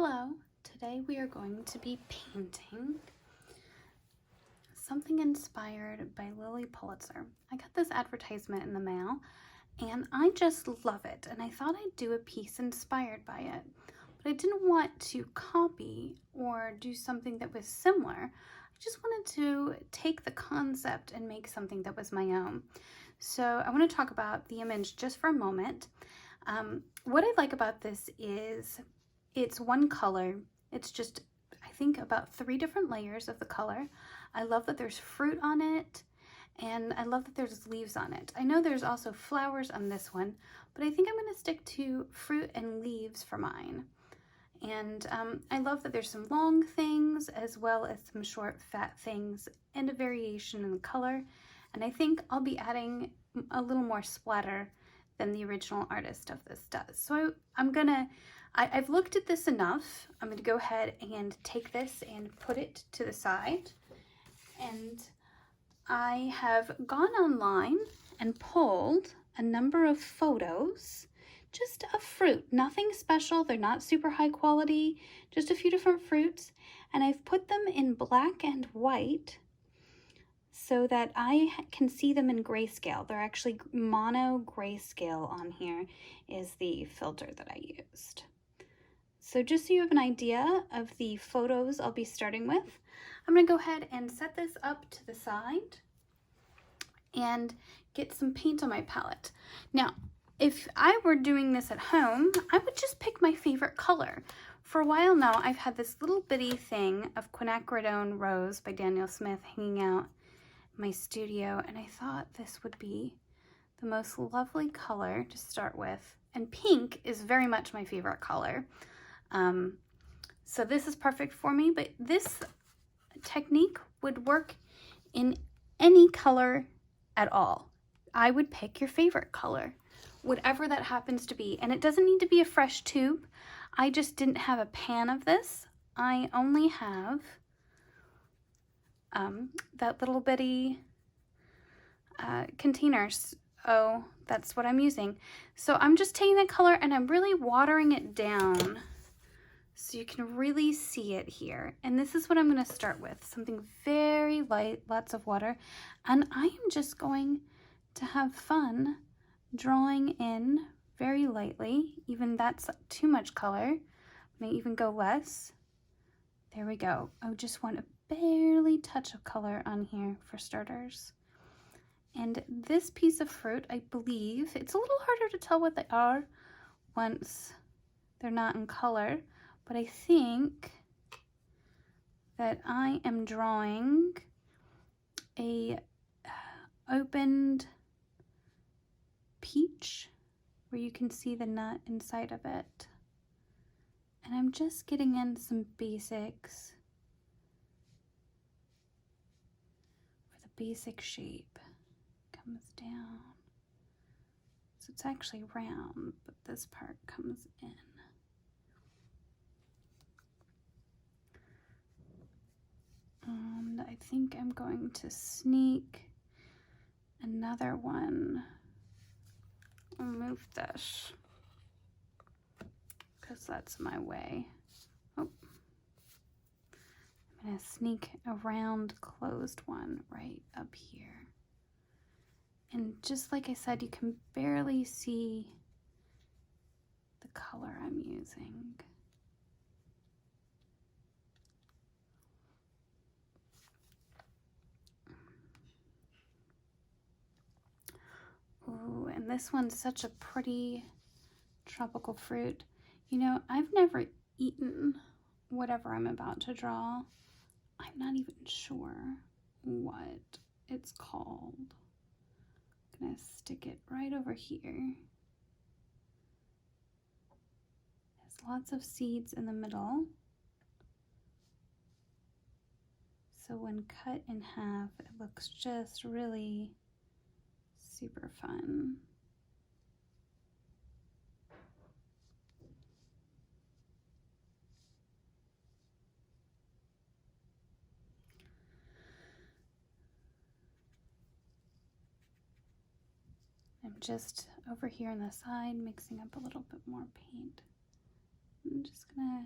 Hello, today we are going to be painting something inspired by Lily Pulitzer. I got this advertisement in the mail and I just love it, and I thought I'd do a piece inspired by it, but I didn't want to copy or do something that was similar. I just wanted to take the concept and make something that was my own. So I want to talk about the image just for a moment. What I like about this is it's one color. It's just, I think, about 3 different layers of the color. I love that there's fruit on it, and I love that there's leaves on it. I know there's also flowers on this one, but I think I'm going to stick to fruit and leaves for mine. And I love that there's some long things as well as some short fat things and a variation in the color. And I think I'll be adding a little more splatter than the original artist of this does. So I've looked at this enough. I'm going to go ahead and take this and put it to the side. And I have gone online and pulled a number of photos just of fruit. Nothing special. They're not super high quality, just a few different fruits. And I've put them in black and white so that I can see them in grayscale. They're actually mono grayscale on here is the filter that I used. So just so you have an idea of the photos I'll be starting with, I'm going to go ahead and set this up to the side and get some paint on my palette. Now, if I were doing this at home, I would just pick my favorite color. For a while now, I've had this little bitty thing of Quinacridone Rose by Daniel Smith hanging out in my studio, and I thought this would be the most lovely color to start with. And pink is very much my favorite color. So this is perfect for me, but this technique would work in any color at all. I would pick your favorite color, whatever that happens to be. And it doesn't need to be a fresh tube. I just didn't have a pan of this. I only have that little bitty containers. Oh, that's what I'm using. So I'm just taking the color and I'm really watering it down so you can really see it here. And this is what I'm going to start with. Something very light, lots of water. And I am just going to have fun drawing in very lightly. Even that's too much color. May even go less. There we go. I just want a barely touch of color on here for starters. And this piece of fruit, I believe, it's a little harder to tell what they are once they're not in color, but I think that I am drawing a opened peach where you can see the nut inside of it. And I'm just getting in some basics for the basic shape. Comes down. So it's actually round, but this part comes in. And I think I'm going to sneak another one. I'll move this because that's my way. Oh. I'm going to sneak a round closed one right up here. And just like I said, you can barely see the color I'm using. Ooh, and this one's such a pretty tropical fruit. You know, I've never eaten whatever I'm about to draw. I'm not even sure what it's called. I'm gonna stick it right over here. There's lots of seeds in the middle. So when cut in half, it looks just really super fun. I'm just over here on the side mixing up a little bit more paint. I'm just gonna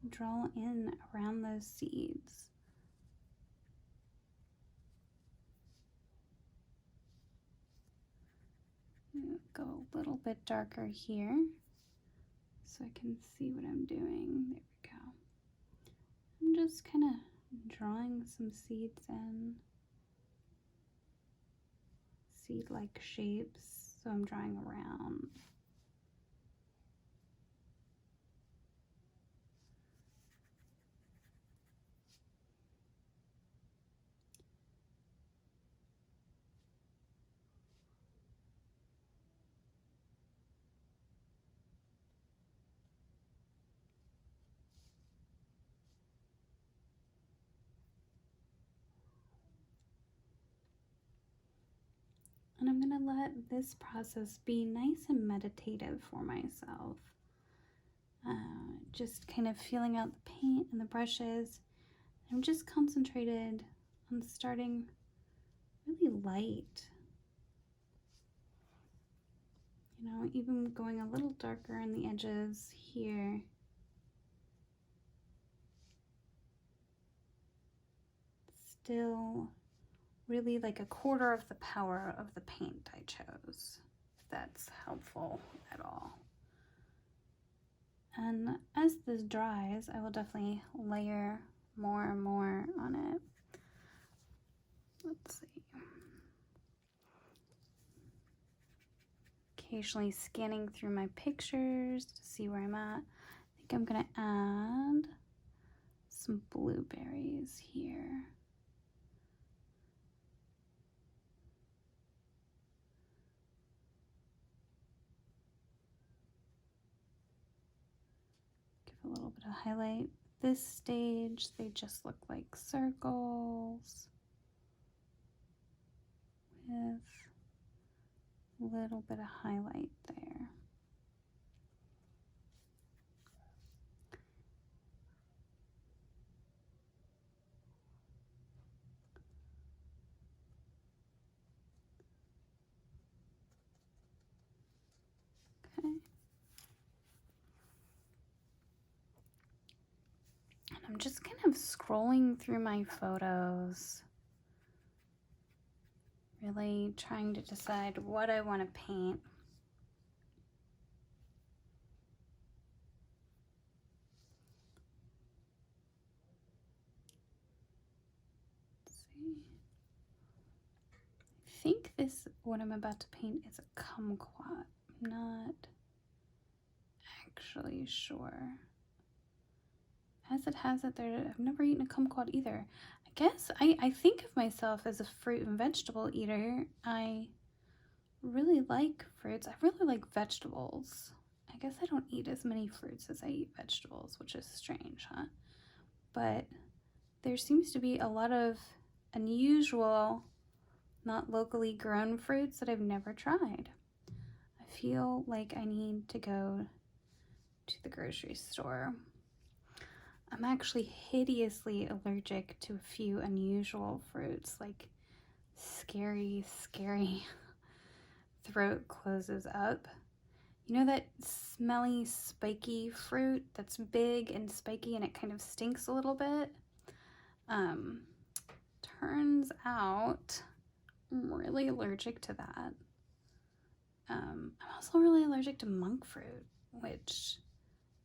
draw in around those seeds. Go a little bit darker here so I can see what I'm doing. There we go. I'm just kind of drawing some seeds in, seed-like shapes, so I'm drawing around. And I'm going to let this process be nice and meditative for myself. Just kind of feeling out the paint and the brushes. I'm just concentrated on starting really light. You know, even going a little darker on the edges here. Still really like a quarter of the power of the paint I chose, if that's helpful at all. And as this dries, I will definitely layer more and more on it. Let's see. Occasionally scanning through my pictures to see where I'm at. I think I'm gonna add some blueberries here. A little bit of highlight. This stage, they just look like circles with a little bit of highlight there. Okay. And I'm just kind of scrolling through my photos, really trying to decide what I want to paint. Let's see. I think what I'm about to paint is a kumquat. I'm not actually sure. As it has it there, I've never eaten a kumquat either. I guess I think of myself as a fruit and vegetable eater. I really like fruits. I really like vegetables. I guess I don't eat as many fruits as I eat vegetables, which is strange, huh? But there seems to be a lot of unusual, not locally grown fruits that I've never tried. I feel like I need to go to the grocery store. I'm actually hideously allergic to a few unusual fruits, like scary throat closes up. You know that smelly, spiky fruit that's big and spiky and it kind of stinks a little bit? Turns out I'm really allergic to that. I'm also really allergic to monk fruit, which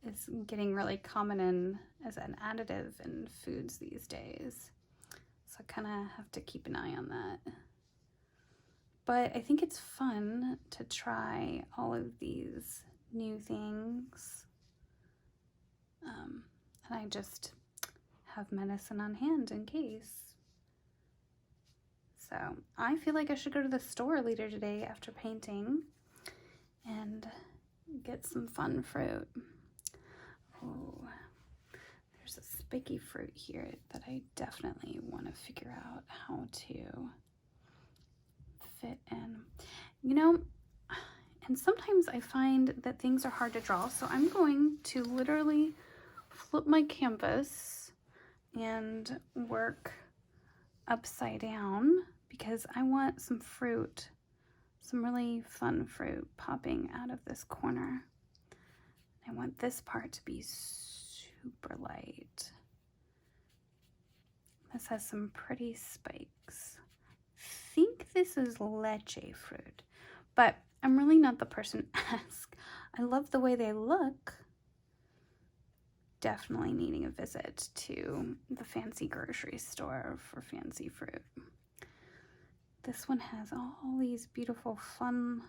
is getting really common as an additive in foods these days. So I kind of have to keep an eye on that. But I think it's fun to try all of these new things. And I just have medicine on hand in case. So I feel like I should go to the store later today after painting and get some fun fruit. Oh, there's a spiky fruit here that I definitely want to figure out how to fit in. You know, and sometimes I find that things are hard to draw, so I'm going to literally flip my canvas and work upside down because I want some fruit, some really fun fruit popping out of this corner. I want this part to be super light. This has some pretty spikes. I think this is leche fruit, but I'm really not the person to ask. I love the way they look. Definitely needing a visit to the fancy grocery store for fancy fruit. This one has all these beautiful, fun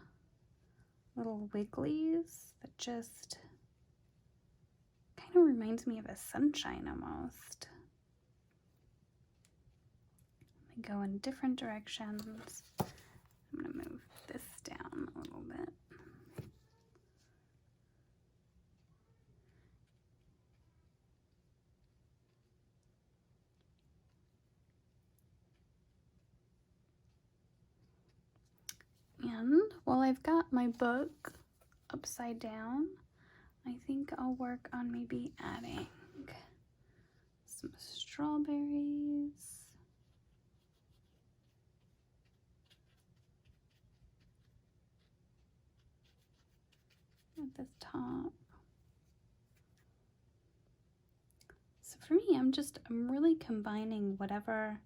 little wigglies that just kind of reminds me of a sunshine almost. They go in different directions. I'm going to move this down a little bit. And while I've got my book upside down, I think I'll work on maybe adding some strawberries. At the top. So for me, I'm really combining whatever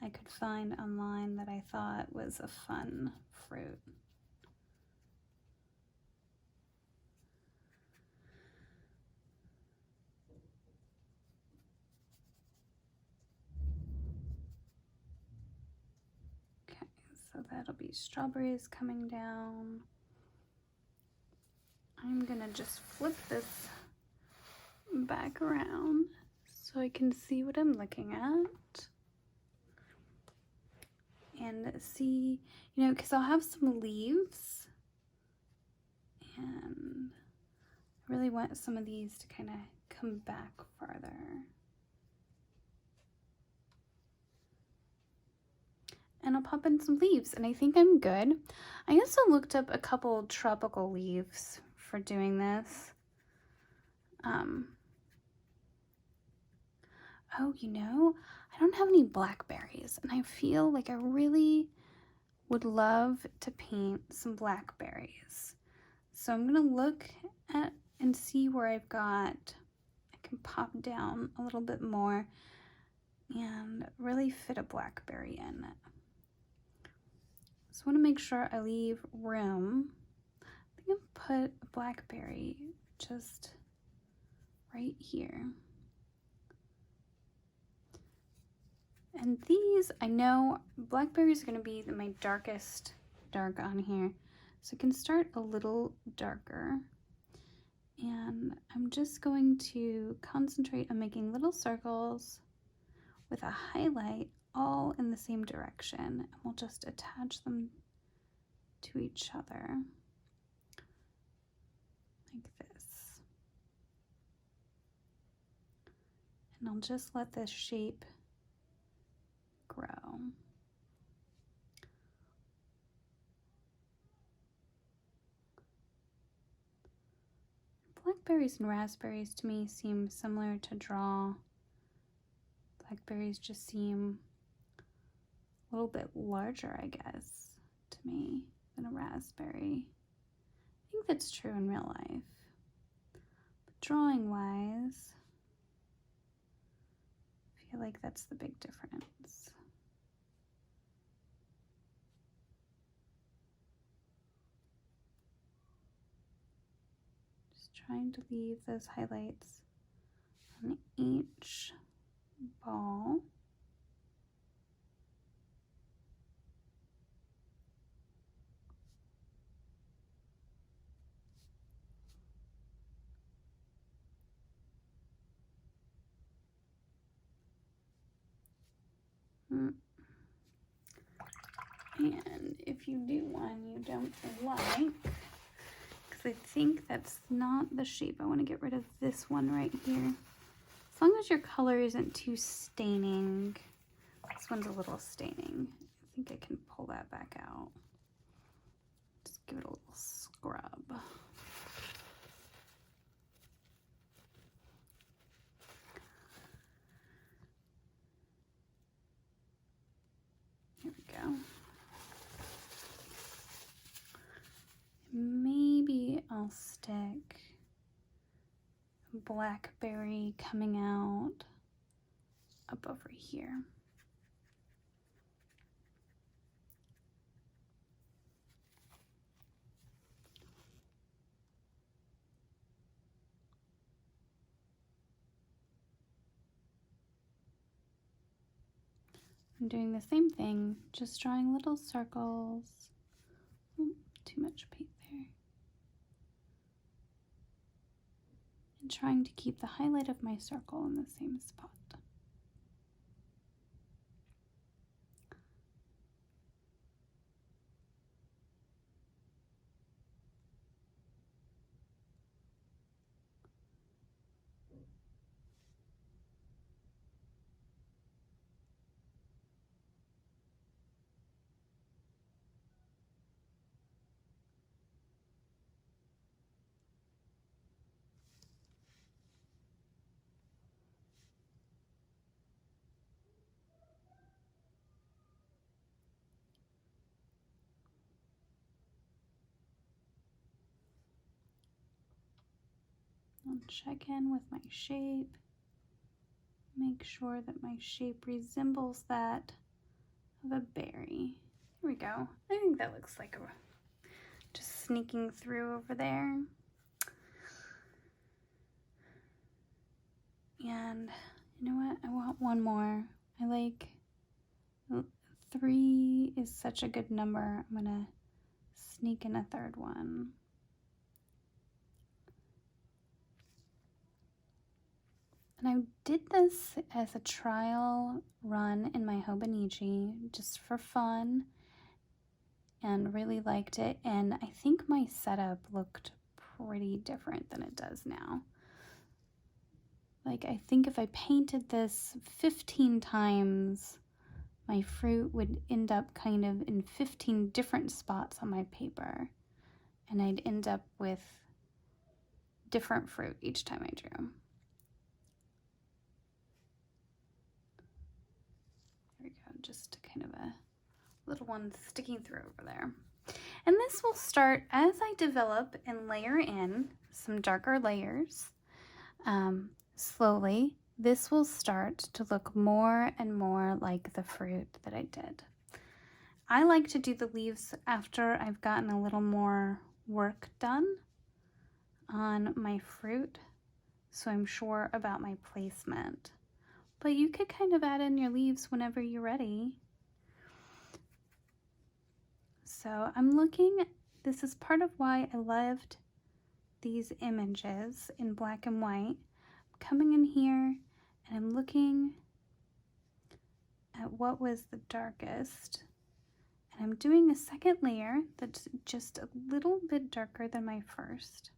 I could find online that I thought was a fun fruit. Okay, so that'll be strawberries coming down. I'm gonna just flip this back around so I can see what I'm looking at. And see, because I'll have some leaves, and I really want some of these to kind of come back farther. And I'll pop in some leaves, and I think I'm good. I also looked up a couple tropical leaves for doing this. Oh, I don't have any blackberries, and I feel like I really would love to paint some blackberries. So I'm gonna look at and see where I can pop down a little bit more and really fit a blackberry in it. So I want to make sure I leave room. I think I'll put a blackberry just right here. And these, I know blackberries are going to be my darkest dark on here. So I can start a little darker. And I'm just going to concentrate on making little circles with a highlight all in the same direction. And we'll just attach them to each other like this. And I'll just let this shape grow. Blackberries and raspberries to me seem similar to draw. Blackberries just seem a little bit larger, I guess, to me than a raspberry. I think that's true in real life. But drawing wise, I feel like that's the big difference. Just trying to leave those highlights on each ball. And if you do one you don't like, because I think that's not the shape, I want to get rid of this one right here. As long as your color isn't too staining. This one's a little staining. I think I can pull that back out. Just give it a little scrub. Here we go. Maybe I'll stick blackberry coming out up over here. I'm doing the same thing, just drawing little circles. Ooh, too much paint there. And trying to keep the highlight of my circle in the same spot. I'll check in with my shape. Make sure that my shape resembles that of a berry. Here we go. I think that looks like a just sneaking through over there. And you know what? I want one more. I like 3 is such a good number. I'm gonna sneak in a third one. And I did this as a trial run in my Hobonichi just for fun and really liked it. And I think my setup looked pretty different than it does now. Like, I think if I painted this 15 times, my fruit would end up kind of in 15 different spots on my paper. And I'd end up with different fruit each time I drew. There we go, just kind of a little one sticking through over there. And this will start as I develop and layer in some darker layers. Slowly, this will start to look more and more like the fruit that I did. I like to do the leaves after I've gotten a little more work done on my fruit, so I'm sure about my placement. But you could kind of add in your leaves whenever you're ready. So I'm looking, this is part of why I loved these images in black and white. I'm coming in here and I'm looking at what was the darkest. And I'm doing a second layer that's just a little bit darker than my first.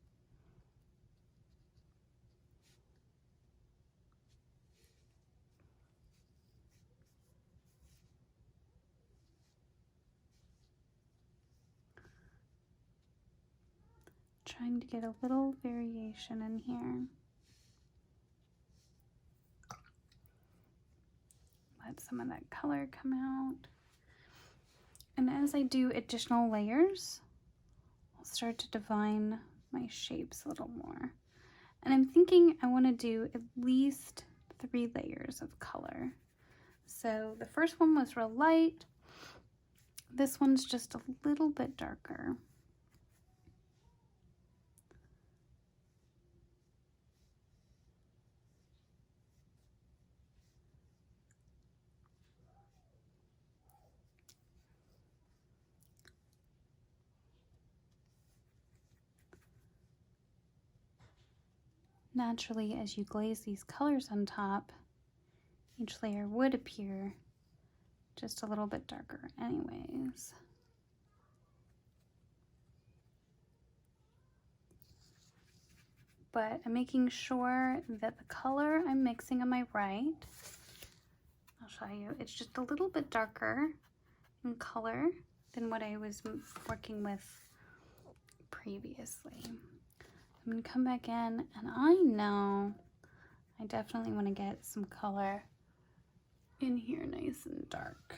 Trying to get a little variation in here. Let some of that color come out. And as I do additional layers, I'll start to define my shapes a little more. And I'm thinking I want to do at least 3 layers of color. So the first one was real light. This one's just a little bit darker. Naturally, as you glaze these colors on top, each layer would appear just a little bit darker anyways. But I'm making sure that the color I'm mixing on my right, I'll show you, it's just a little bit darker in color than what I was working with previously. I'm gonna come back in, and I know I definitely want to get some color in here nice and dark.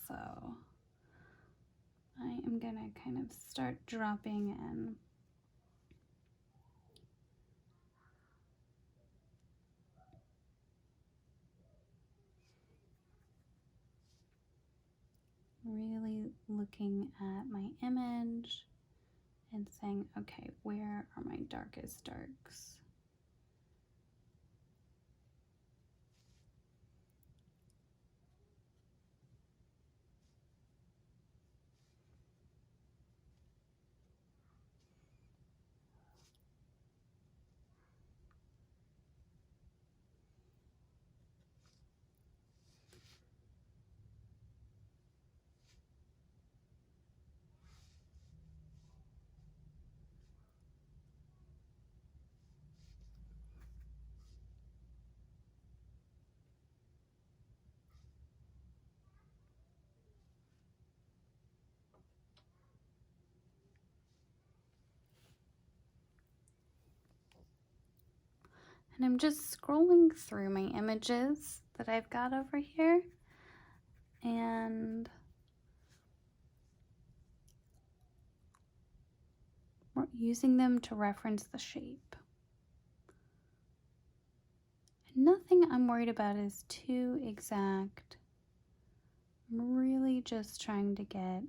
So I am gonna kind of start dropping in Really looking at my image and saying, okay, where are my darkest darks? And I'm just scrolling through my images that I've got over here and we're using them to reference the shape. And nothing I'm worried about is too exact. I'm really just trying to get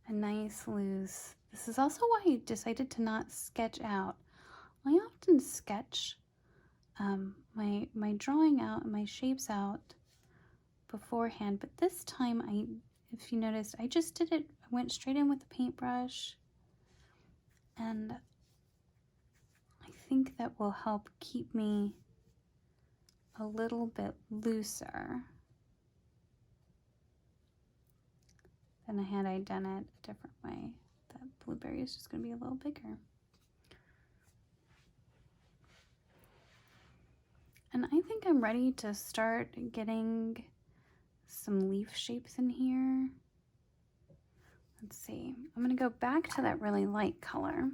a nice loose. This is also why I decided to not sketch out. I often sketch my drawing out and my shapes out beforehand, but this time if you noticed, I just did it. I went straight in with the paintbrush, and I think that will help keep me a little bit looser than had I done it a different way. That blueberry is just going to be a little bigger. And I think I'm ready to start getting some leaf shapes in here. Let's see. I'm going to go back to that really light color.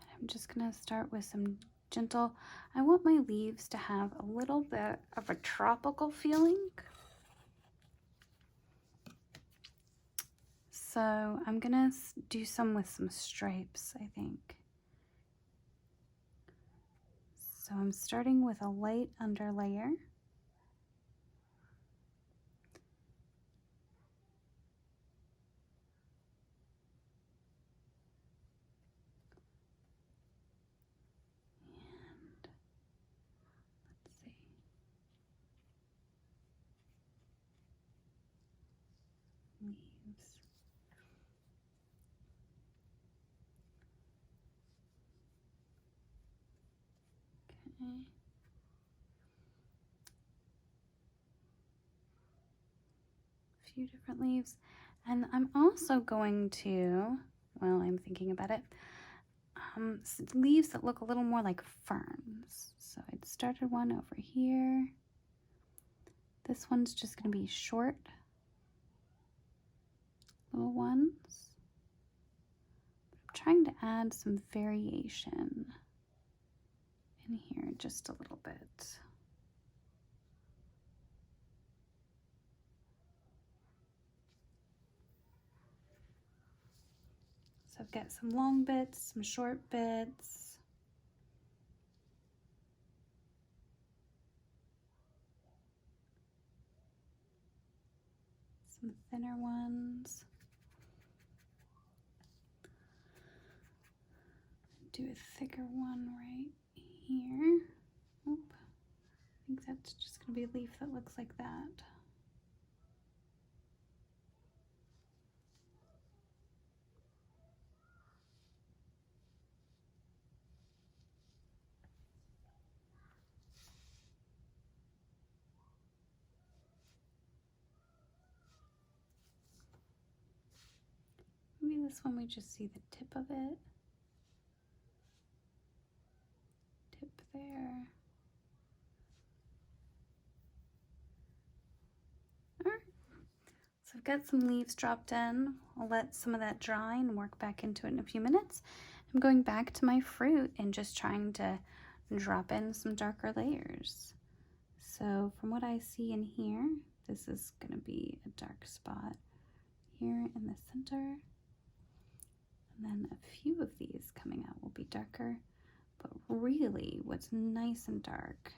I'm just going to start with some gentle. I want my leaves to have a little bit of a tropical feeling. So I'm going to do some with some stripes, I think. So I'm starting with a light underlayer. Leaves. Okay. A few different leaves. And I'm also going to, well, I'm thinking about it, leaves that look a little more like ferns. So I'd started one over here. This one's just going to be short little ones. I'm trying to add some variation in here just a little bit. So I've got some long bits, some short bits. Some thinner ones. Do a thicker one right here. Oop. I think that's just going to be a leaf that looks like that. Maybe this one we just see the tip of it. Tip there. Alright. So I've got some leaves dropped in. I'll let some of that dry and work back into it in a few minutes. I'm going back to my fruit and just trying to drop in some darker layers. So from what I see in here, this is going to be a dark spot here in the center. And then a few of these coming out will be darker, but really what's nice and dark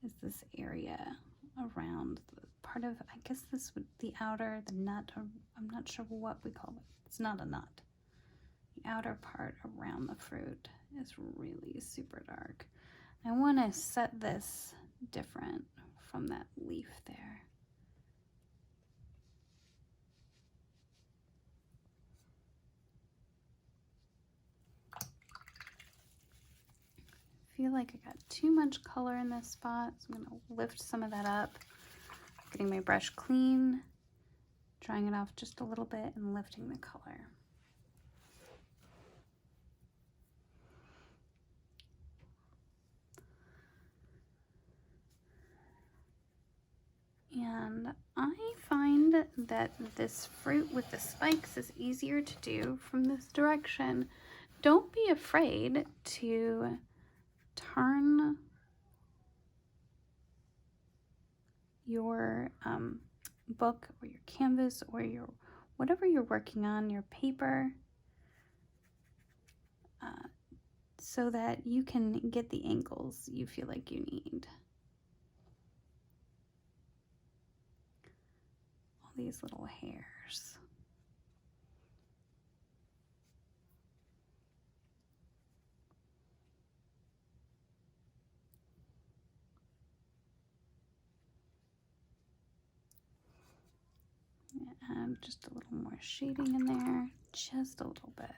is this area around the part of, I guess this would, the outer, the nut, or I'm not sure what we call it. It's not a nut. The outer part around the fruit is really super dark. I want to set this different from that leaf there. I feel like I got too much color in this spot, so I'm going to lift some of that up. Getting my brush clean, drying it off just a little bit, and lifting the color. And I find that this fruit with the spikes is easier to do from this direction. Don't be afraid to turn your book or your canvas or your whatever you're working on, your paper, so that you can get the angles you feel like you need. All these little hairs. Add just a little more shading in there, just a little bit.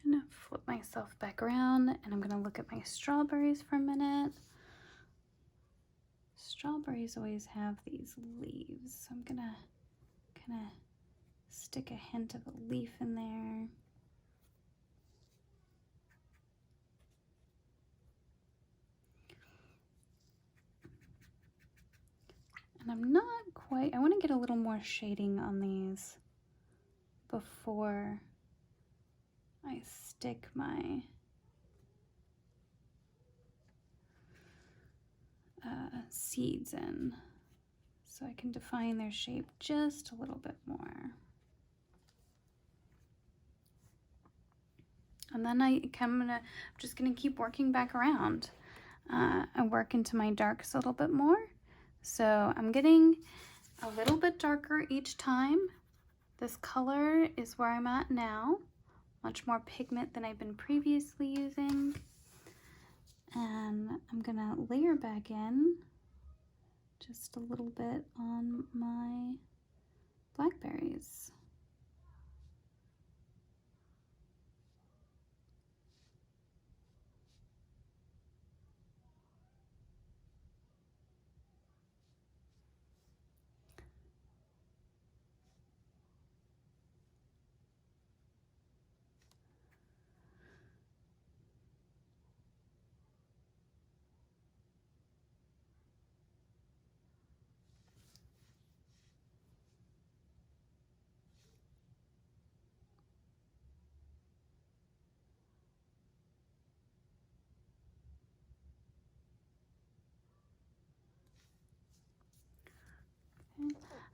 I'm gonna flip myself back around and I'm gonna look at my strawberries for a minute. Strawberries always have these leaves, so I'm gonna kind of stick a hint of a leaf in there. And I'm not quite, I want to get a little more shading on these before I stick my seeds in, so I can define their shape just a little bit more. And then I'm just gonna keep working back around and work into my darks a little bit more. So I'm getting a little bit darker each time. This color is where I'm at now, much more pigment than I've been previously using. And I'm gonna layer back in just a little bit on my blackberries.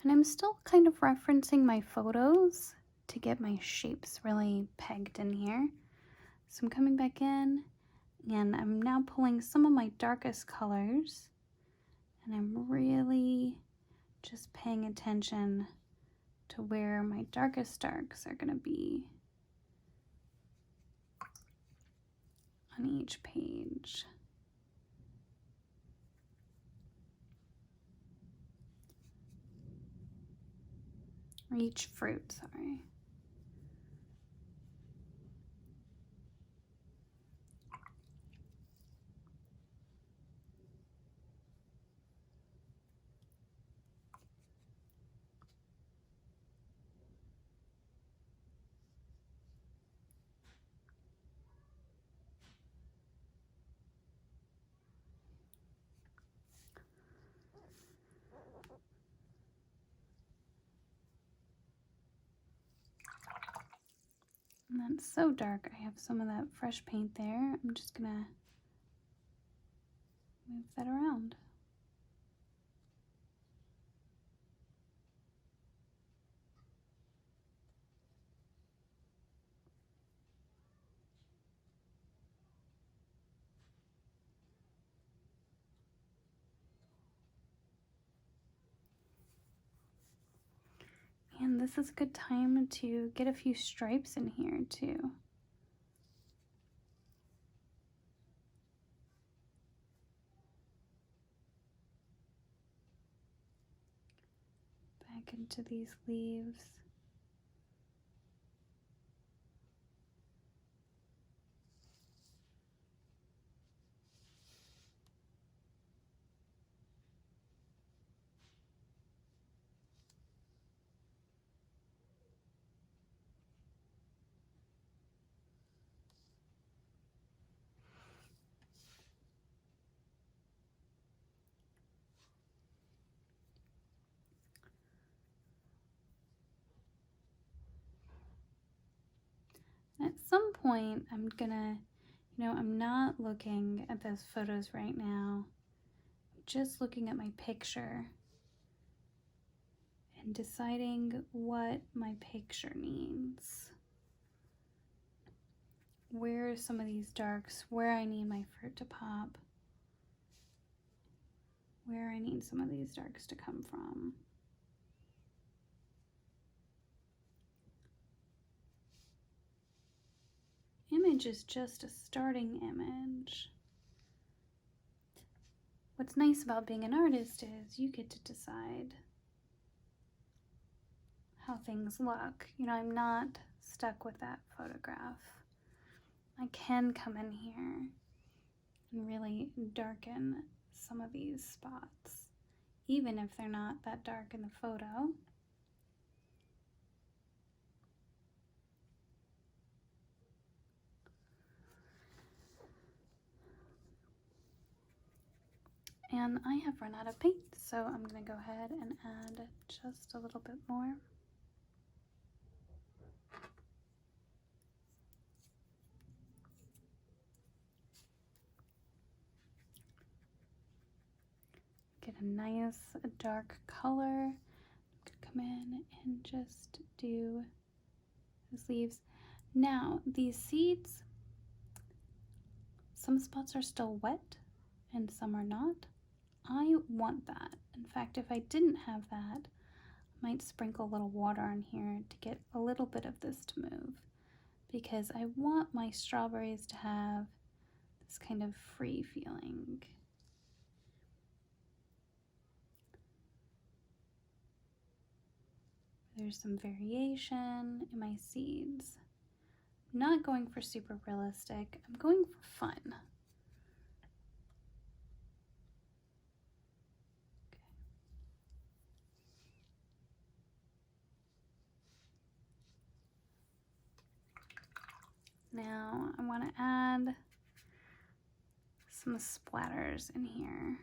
And I'm still kind of referencing my photos to get my shapes really pegged in here. So I'm coming back in and I'm now pulling some of my darkest colors, and I'm really just paying attention to where my darkest darks are going to be on each page. Or each fruit, sorry. And that's so dark. I have some of that fresh paint there. I'm just gonna move that around. And this is a good time to get a few stripes in here too. Back into these leaves. At some point, I'm gonna, I'm not looking at those photos right now. I'm just looking at my picture and deciding what my picture needs. Where are some of these darks, where I need my fruit to pop, where I need some of these darks to come from. Image is just a starting image. What's nice about being an artist is you get to decide how things look. I'm not stuck with that photograph. I can come in here and really darken some of these spots, even if they're not that dark in the photo. And I have run out of paint, so I'm going to go ahead and add just a little bit more. Get a nice dark color. Come in and just do these leaves. Now, these seeds, some spots are still wet and some are not. I want that. In fact, if I didn't have that, I might sprinkle a little water on here to get a little bit of this to move, because I want my strawberries to have this kind of free feeling. There's some variation in my seeds. I'm not going for super realistic. I'm going for fun. Okay. Now I want to add some splatters in here.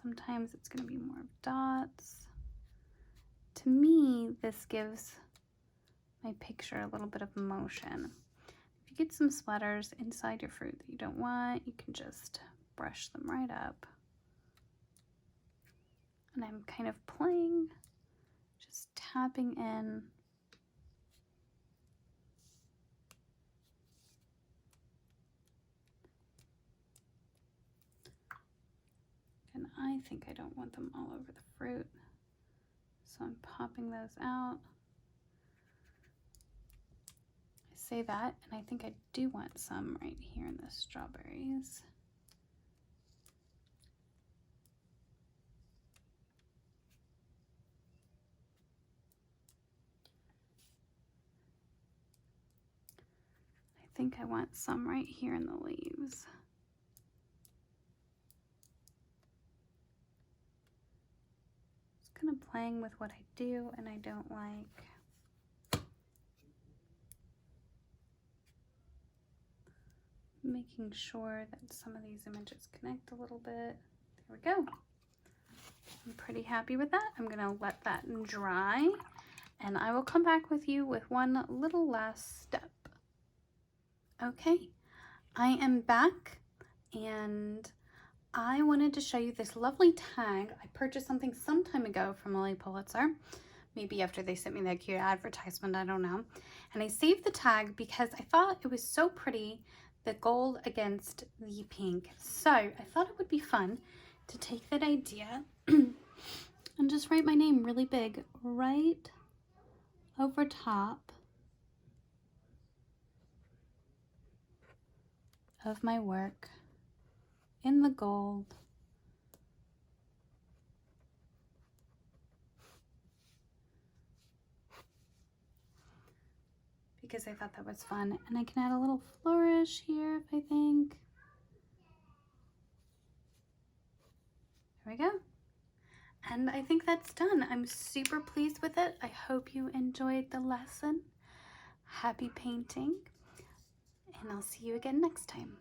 Sometimes it's going to be more dots. To me, this gives my picture a little bit of motion. If you get some splatters inside your fruit that you don't want, you can just brush them right up. And I'm kind of playing, just tapping in. And I think I don't want them all over the fruit, so I'm popping those out. I say that, and I think I do want some right here in the strawberries. I think I want some right here in the leaves. Just kind of playing with what I do and I don't like. Making sure that some of these images connect a little bit. There we go. I'm pretty happy with that. I'm gonna let that dry. and I will come back with you with one little last step. Okay, I am back, and I wanted to show you this lovely tag. I purchased something some time ago from Lily Pulitzer, maybe after they sent me that cute advertisement, I don't know. And I saved the tag because I thought it was so pretty, the gold against the pink. So I thought it would be fun to take that idea and just write my name really big right over top of my work in the gold. Because I thought that was fun. And I can add a little flourish here if I think. There we go. And I think that's done. I'm super pleased with it. I hope you enjoyed the lesson. Happy painting. And I'll see you again next time.